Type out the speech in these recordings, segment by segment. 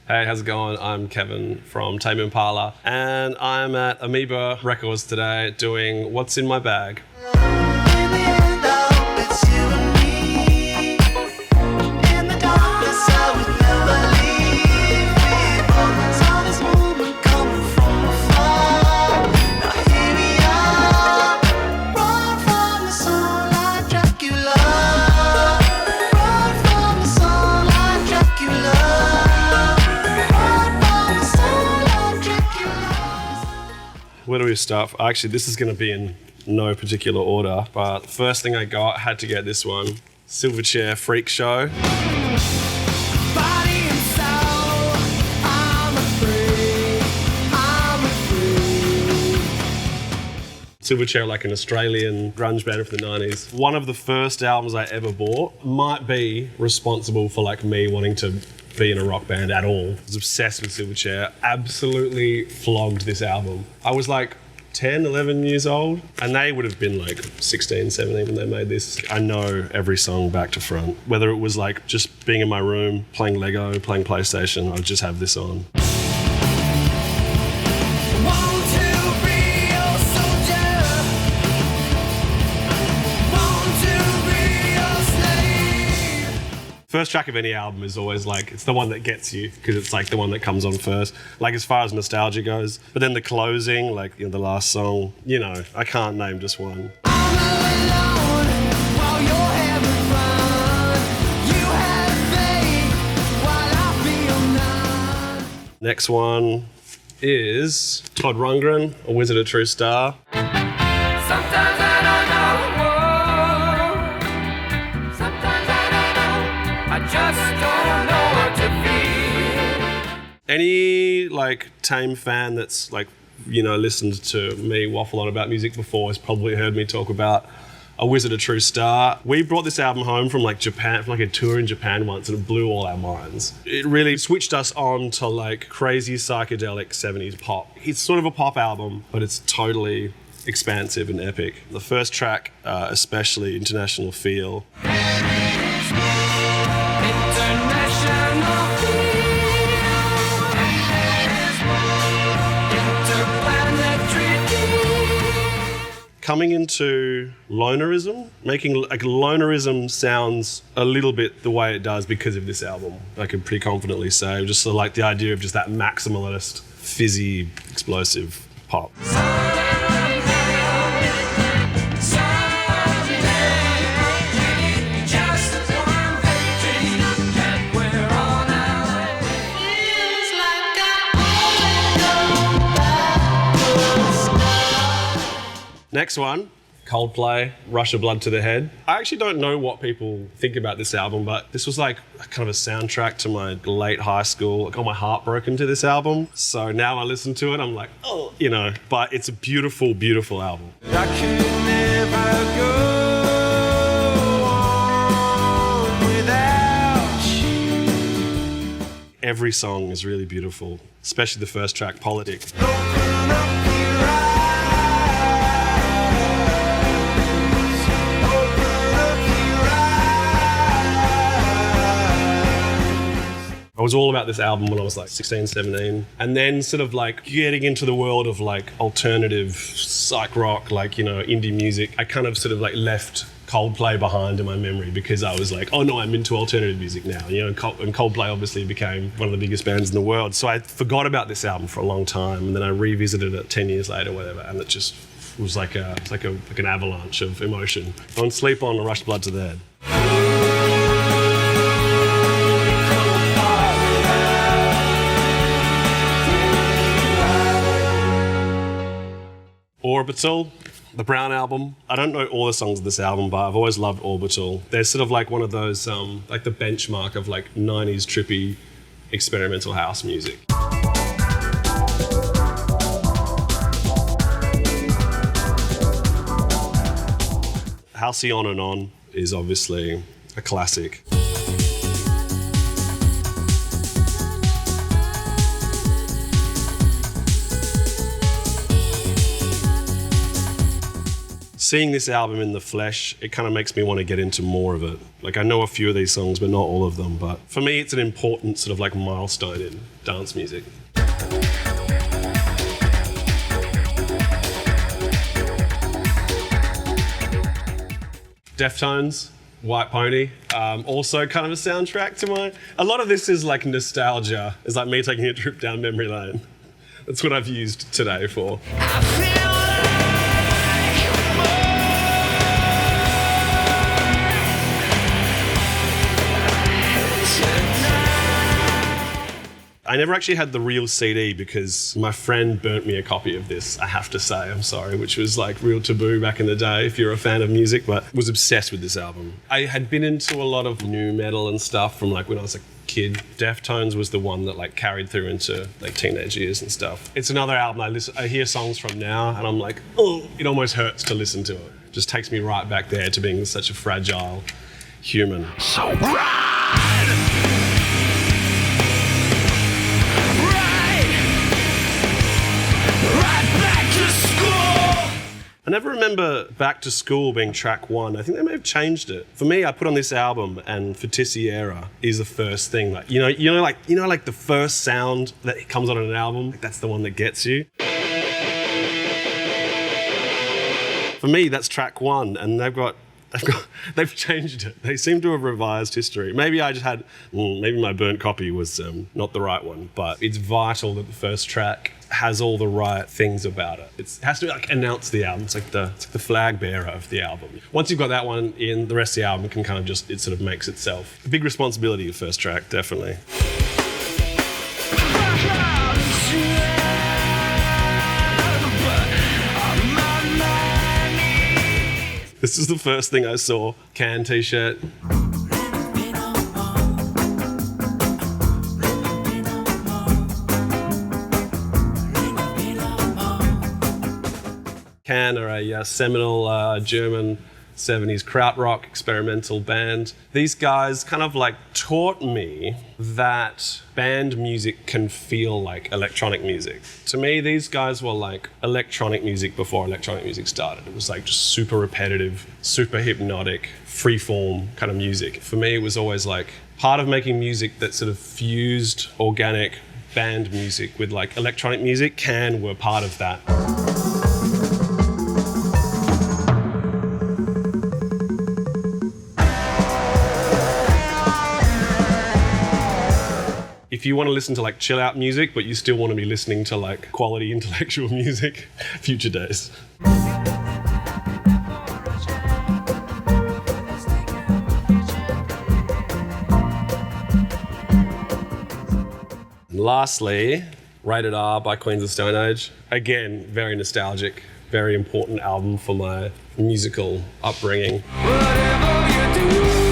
Hey, how's it going? I'm Kevin from Tame Impala, and I'm at Amoeba Records today doing What's in My Bag. Where do we start? Actually, this is going to be in no particular order, but the first thing I got, had to get this one. Silverchair Freak Show. Body and soul, I'm a freak. Silverchair, like an Australian grunge band from the 90s. One of the first albums I ever bought, might be responsible for like me wanting to be in a rock band at all. I was obsessed with Silverchair, absolutely flogged this album. I was like 10, 11 years old, and they would have been like 16, 17 when they made this. I know every song back to front. Whether it was like just being in my room, playing Lego, playing PlayStation, I would just have this on. First track of any album is always like, it's the one that gets you because it's like the one that comes on first, like as far as nostalgia goes. But then the closing, like the last song, I can't name just one. Next one is Todd Rundgren, A Wizard, a True Star. Sometimes I don't know. Any Tame fan that's listened to me waffle on about music before has probably heard me talk about A Wizard, a True Star. We brought this album home from Japan, from a tour in Japan once, and it blew all our minds. It really switched us on to crazy psychedelic 70s pop. It's sort of a pop album, but it's totally expansive and epic. The first track, especially, International Feel. Coming into Lonerism, making Lonerism sounds a little bit the way it does because of this album. I can pretty confidently say, just the idea of just that maximalist, fizzy, explosive pop. Next one, Coldplay, Rush of Blood to the Head. I actually don't know what people think about this album, but this was kind of a soundtrack to my late high school. I got my heart broken to this album. So now I listen to it, I'm like, oh, but it's a beautiful, beautiful album. I could never go on without you. Every song is really beautiful, especially the first track, Politic. Open up your eyes. I was all about this album when I was 16, 17. And then sort of getting into the world of alternative psych rock, indie music. I kind of sort of left Coldplay behind in my memory because I was oh no, I'm into alternative music now. And Coldplay obviously became one of the biggest bands in the world. So I forgot about this album for a long time, and then I revisited it 10 years later, whatever, and it just was like an avalanche of emotion. Don't sleep on Rush Blood to the Head. Orbital, the Brown album. I don't know all the songs of this album, but I've always loved Orbital. They're sort of one of those, the benchmark of 90s trippy experimental house music. Halcyon On and On is obviously a classic. seeing this album in the flesh, it kind of makes me want to get into more of it. Like, I know a few of these songs, but not all of them. But for me, it's an important sort of like milestone in dance music. Deftones, White Pony, also kind of a soundtrack to a lot of this is like nostalgia. It's like me taking a trip down memory lane. That's what I've used today for. I never actually had the real CD because my friend burnt me a copy of this, I have to say, I'm sorry, which was like real taboo back in the day if you're a fan of music, but was obsessed with this album. I had been into a lot of nu metal and stuff from like when I was a kid. Deftones was the one that like carried through into like teenage years and stuff. It's another album I hear songs from now and I'm like, oh, it almost hurts to listen to it. Just takes me right back there to being such a fragile human. So rad! I never remember Back to School being track one. I think they may have changed it. For me, I put on this album and Forticiera is the first thing. Like, you know, like the first sound that comes on an album, like that's the one that gets you. For me, that's track one, and they've changed it. They seem to have revised history. Maybe I just had, maybe my burnt copy was not the right one, but it's vital that the first track has all the right things about it. It has to like announce the album. It's like the flag bearer of the album. Once you've got that one in, the rest of the album can kind of just, it sort of makes itself. A big responsibility, the first track, definitely. This is the first thing I saw. Can t-shirt. Can are a seminal German 70s Krautrock experimental band. These guys kind of like taught me that band music can feel like electronic music. To me, these guys were like electronic music before electronic music started. It was like just super repetitive, super hypnotic, freeform kind of music. For me, it was always like part of making music that sort of fused organic band music with like electronic music. Can were part of that. If you want to listen to like chill out music, but you still want to be listening to like quality intellectual music, Future Days. And lastly, Rated R by Queens of Stone Age. Again, very nostalgic, very important album for my musical upbringing. Whatever you do.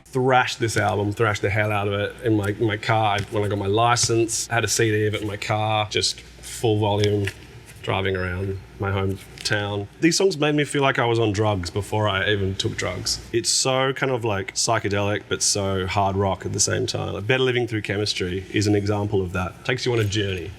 Thrashed this album, thrashed the hell out of it in my car. When I got my license, I had a CD of it in my car, just full volume, driving around my hometown. These songs made me feel like I was on drugs before I even took drugs. It's so kind of like psychedelic, but so hard rock at the same time. Like Better Living Through Chemistry is an example of that. Takes you on a journey.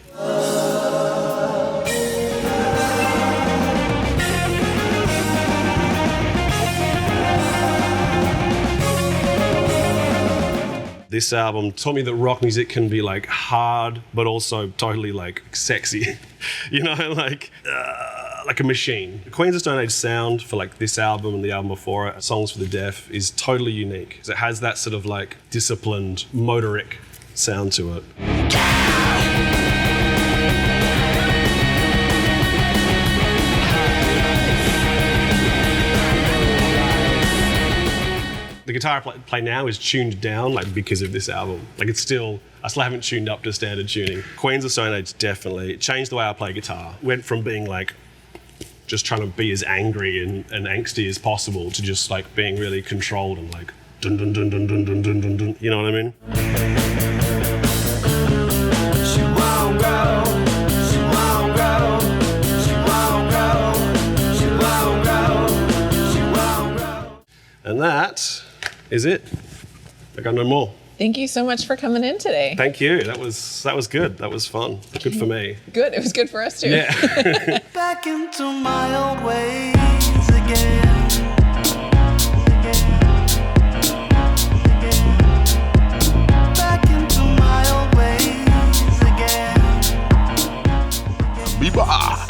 This album taught me that rock music can be like hard, but also totally like sexy, you know, like a machine. The Queens of Stone Age sound for like this album and the album before it, Songs for the Deaf, is totally unique. It has that sort of like disciplined, motoric sound to it. The guitar I play now is tuned down like because of this album. Like I still haven't tuned up to standard tuning. Queens of Stone Age definitely changed the way I play guitar. Went from being like just trying to be as angry and angsty as possible to just like being really controlled and like dun dun dun dun dun dun dun dun dun. You know what I mean? She won't go. She won't go. She won't go. She won't go. She won't go. And that is it. I got no more. Thank you so much for coming in today. Thank you. That was good. That was fun. Good for me. Good. It was good for us too. Yeah. Back into my old ways again. Back into my old ways again. Amoeba.